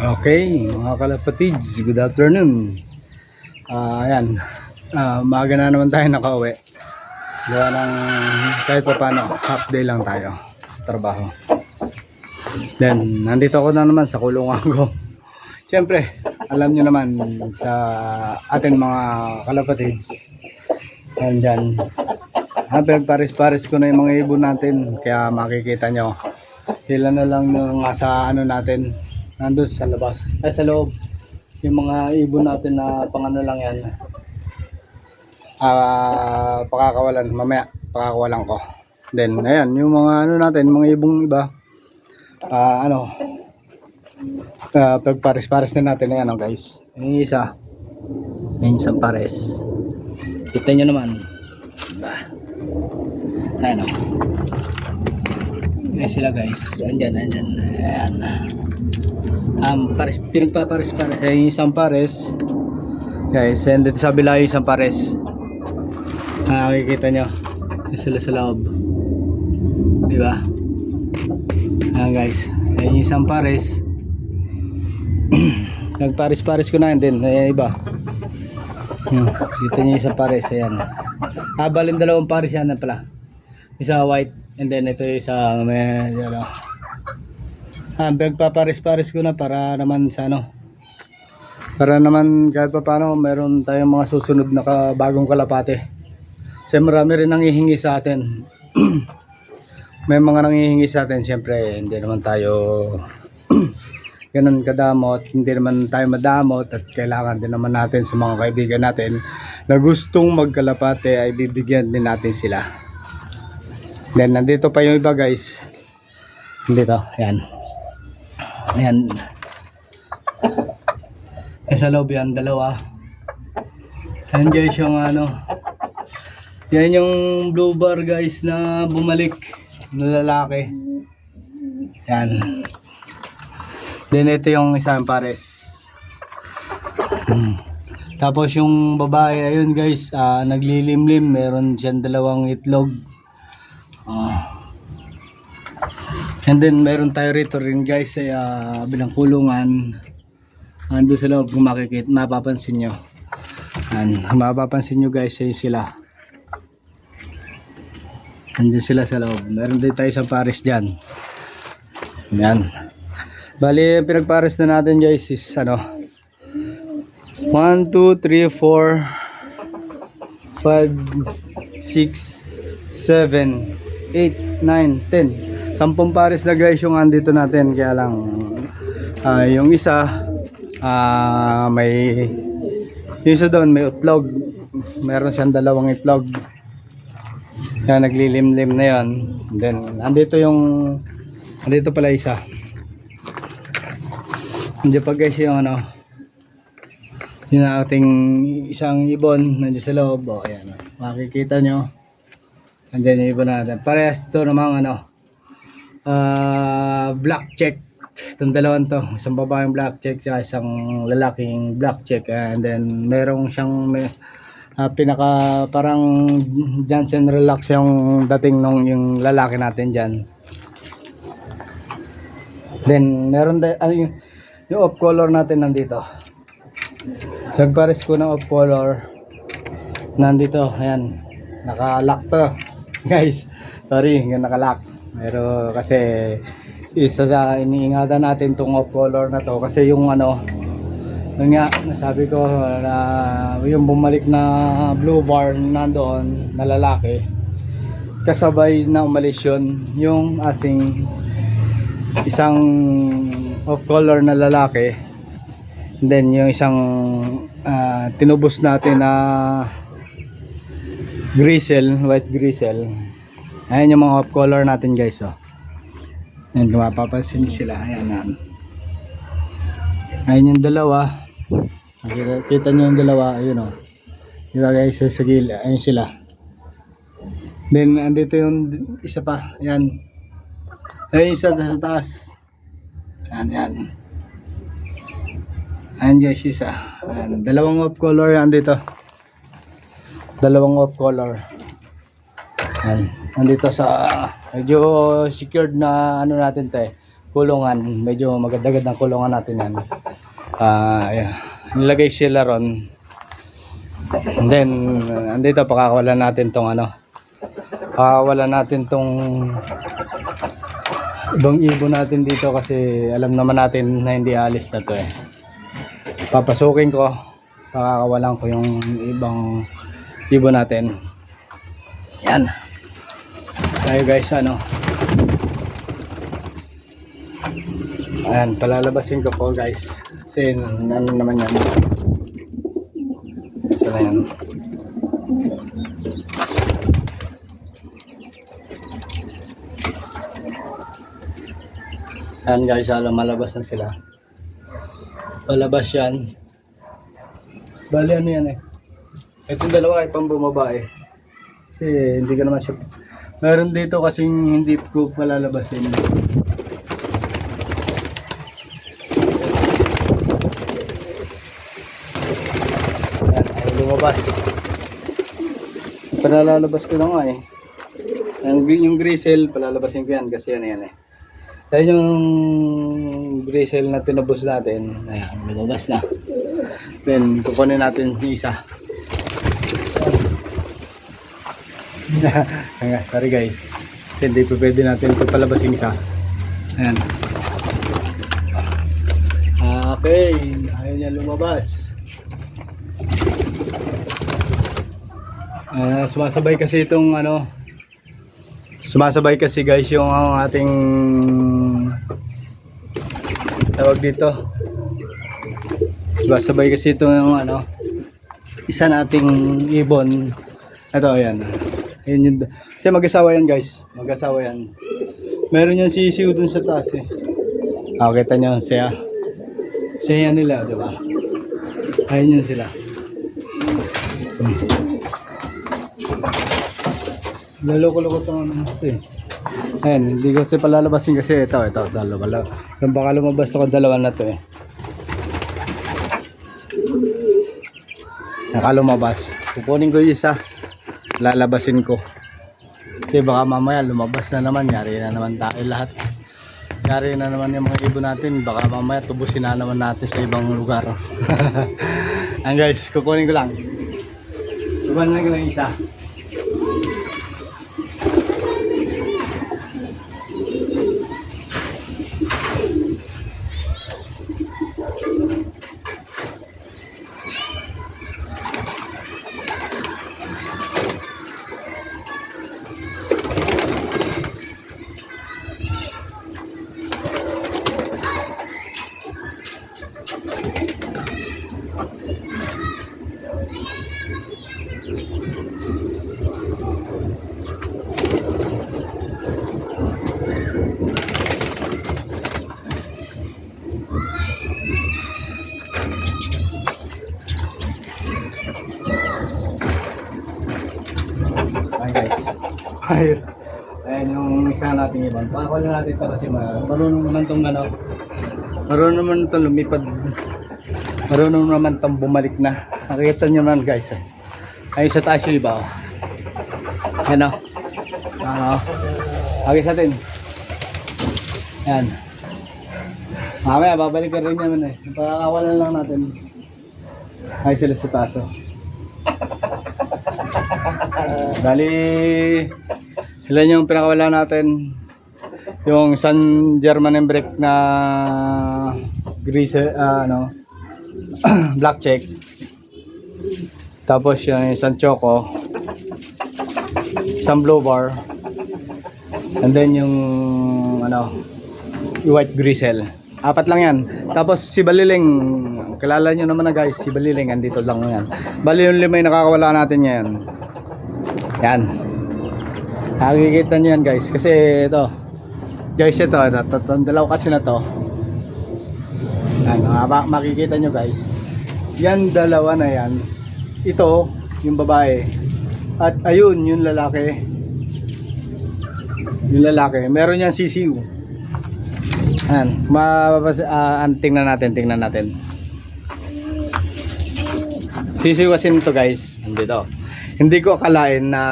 Okay, mga kalapatids, good afternoon. Ayan, maaga na naman tayo nakauwi. Gawa ng kahit pa paano, half day lang tayo sa trabaho. Then, nandito ako na naman sa kulungan ko. Siyempre, alam nyo naman sa atin mga kalapatids, nandyan, pinagparis-paris ko na yung mga ibon natin. Kaya makikita nyo, sila na lang yung nasa ano natin, nandun sa labas, ay sa loob. Yung mga ibon natin na pangano lang yan, pakakawalan, mamaya pakakawalan ko. Then ayan, yung mga ano natin, mga ibong iba, pagpares-pares na natin. Ayan guys, yung isa, yung isang pares, kita nyo naman. Ayan ayan sila guys, andyan, ayan. Pinagpapares-pares yung isang pares guys, and dito sa bila yung isang pares, nakikita nyo yung sila sa loob, diba? Ayan guys, yung isang pares nagpares-pares ko na, and then iba, dito nyo yung isang pares, ayan. Balin dalawang pares yan na pala, isa white, and then ito yung isa medyo pinagpapares-pares ko na para naman sa ano, para naman kahit pa paano meron tayong mga susunod na bagong kalapate. Kasi marami rin nanghihingi sa atin. May mga nanghihingi sa atin, syempre hindi naman tayo ganun kadamot, hindi naman tayo madamot, at kailangan din naman natin sa mga kaibigan natin na gustong magkalapate ay bibigyan din natin sila. Then nandito pa yung iba guys, dito, ayan. Ayan, sa loob yan, dalawa. Ayan guys yung ano, yan yung blue bar guys na bumalik na lalaki. Yan. Then ito yung isang pares. Tapos yung babae, ayun guys, naglilimlim, meron siyang dalawang itlog. And then meron tayo rito rin guys sa bilang kulungan. Ando sa loob, kung makikita, mapapansin nyo. Mapapansin nyo guys, ayun sila. Andun sila sa loob. Meron din tayo sa pares dyan. Yan. Bali, pinagpares na natin guys is ano, 1, 2, 3, 4, 5, 6, 7, 8, 9, 10. 10 pares na guys yung andito natin. Kaya lang yung isa may yung isa doon may itlog, meron siyang dalawang itlog, kaya naglilimlim na yon. Then andito pala isa, nandiyan pa guys yung ano, yung ating isang ibon nandiyan sa loob. Ayan, makikita nyo, nandiyan yung ibon natin. Parehas to namang ano, black check. Itong dalawang to, isang babaeng black check at isang lalaking black check. And then merong siyang pinaka parang Johnson relax yung dating nung yung lalaki natin dyan. Then meron yung off color natin nandito. Nagpares ko ng off color nandito. Ayan, naka-lock to guys, sorry, yung naka-lock. Pero kasi isa sa iniingatan natin tong off color na to, kasi yung ano, yun nga, nasabi ko na yung bumalik na blue bar nandoon na lalaki, kasabay na umalis yun yung ating isang off color na lalaki. Then yung isang tinubos natin na grizzle, white grizzle. Ayan yung mga off color natin guys. Ayan, kung mapapansin sila, ayan. Ayan yung dalawa, kita nyo yung dalawa, ayun diba guys, sa gilid, ayun sila. Then andito yung isa pa, ayan, ayun isa sa taas, ayan guys, isa, ayan, dalawang off color andito, dalawang off color. Ayan, andito sa medyo secured na ano natin kulungan, medyo magandagad ng kulungan natin yan. Ayan. Nilagay sila ron. And then, andito, pakakawalan natin tong ano. Pakakawalan natin tong ibang ibon natin dito kasi alam naman natin na hindi alis na to eh. Papasukin ko, pakakawalan ko yung ibang ibon natin. Yan. Tayo guys, ano. Ayan, palalabasin ko po guys. Kasi ano naman yan. Isa na yan. Ayan guys, alam, malabas na sila. Palabas yan. Bali ano yan eh. Itong dalawa ay pang bumabae. Kasi hindi ka naman siya. Meron dito kasing hindi ko palalabasin. Ayan, ay lumabas. Palalabas ko na nga eh. Yung grizzle, palalabasin ko yan kasi yan eh. Ayan yung grizzle na tinubos natin. Ayan, lumabas na. Then, kukunin natin yung isa. Sorry guys. Kasi hindi pa pwede natin ito palabas yung isa. Ayan. Okay. Ayaw niya lumabas. Sumasabay kasi itong ano. Sumasabay kasi guys yung ating tawag dito. Sumasabay kasi ito yung ano. Isa nating ibon. Ito, ayan. Ayan yun. Kasi mag-asawa yan guys. Mag-asawa yan. Meron yung sisiw dun sa taas eh. Kita nyo siya. Siya nila, di ba? Ayun yun sila. Lalo-loko sa ano eh. Ayan, hindi ko siya palalabasin kasi ito. Baka lumabas ako dalawa na to eh. Nakalumabas. Kukunin ko yung isa. Lalabasin ko. Kasi baka mamaya lumabas na naman. Yari na naman tayo lahat. Yari na naman yung mga ibon natin. Baka mamaya tubusin na naman natin sa ibang lugar. Ayan guys, kukunin ko lang. Kukunin ko lang isa. Ayan yung isa nating ibon. Pakawala natin ito kasi marunong naman itong ano. Marunong naman itong lumipad. Marunong naman itong bumalik na. Nakikita nyo naman guys. Ayun sa taas yung iba. Ayan o. Agis natin. Ayan. Mamaya babalik ka rin naman eh. Pakakawalan lang natin. Ay sila sa taas o. Dali sila yung pinakawala natin, yung San German Embrek na grease black check, tapos yung San Choco, San Blue Bar, and then yung ano, yung white grizzle. Apat lang yan. Tapos si Baliling, kilala nyo naman na guys, si Baliling andito lang yan. Bali yung lima yung nakakawala natin ngayon. Yan. Nakikita nyo yan guys. Kasi ito guys, ito dalawa kasi na to. Yan, makikita nyo guys. Yan dalawa na yan. Ito yung babae. At ayun yung lalaki. Yung lalaki. Meron yan sisiw. Yan. Tingnan natin. Sisiw kasi nito guys. Andito. Hindi ko akalain na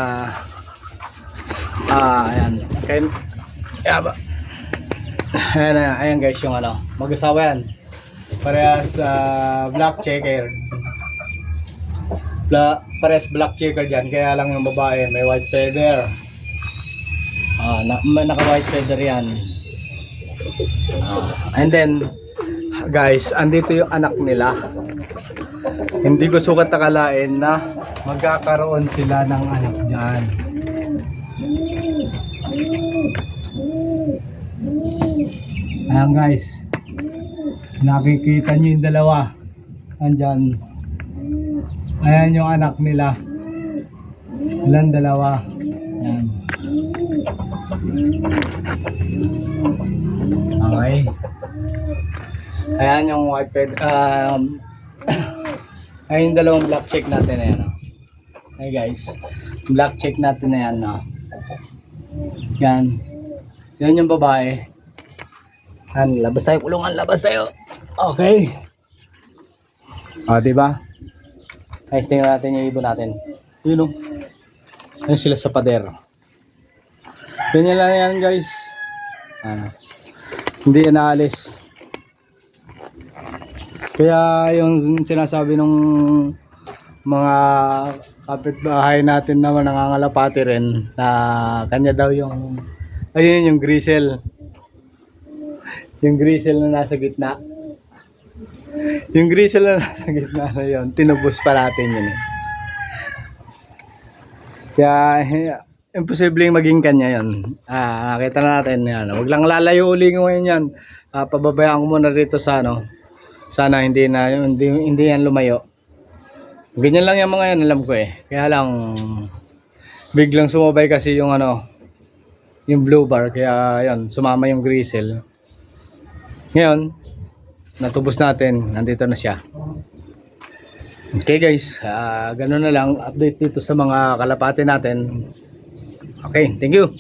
ayan. Ayan guys yung ano, mag-asawa yan. Parehas black checker. Parehas black checker dyan. Kaya lang yung babae may white feather. Naka white feather yan. And then guys, andito yung anak nila. Hindi ko sukat akalain na magkakaroon sila ng anak dyan. Ayan guys, nakikita nyo yung dalawa. Andyan. Ayan yung anak nila. Ilan dalawa. Ayan. Okay. Ayan yung white ped. Ayan yung dalawang black check natin. Ayan. Hey guys. Black check natin na yan. Yan. Yan yung babae. Yan. Labas tayo. Kulungan. Labas tayo. Okay. Diba? Guys, tingnan natin yung ibon natin. Yun o. Yan sila sa pader. Ganyan lang yan guys. Hindi yan naalis. Kaya yung sinasabi ng mga kapitbahay natin naman nangangalapati rin na kanya daw yung ayun yung grisel. Yung grisel na nasa gitna. Yung grisel na nasa gitna na yun, tinubos pa natin yun eh. Kaya imposibleng maging kanya yun. Nakita na natin yan. Huwag lang lalayo uli ngayon yan. Pababayaan ko muna rito sa ano. Sana hindi yan lumayo. Ganyan lang yung mga yan, alam ko eh. Kaya lang biglang sumabay kasi yung ano, yung blue bar, kaya yan, sumama yung grisel. Ngayon, natubos natin, nandito na siya. Okay guys, ganun na lang update dito sa mga kalapati natin. Okay, thank you.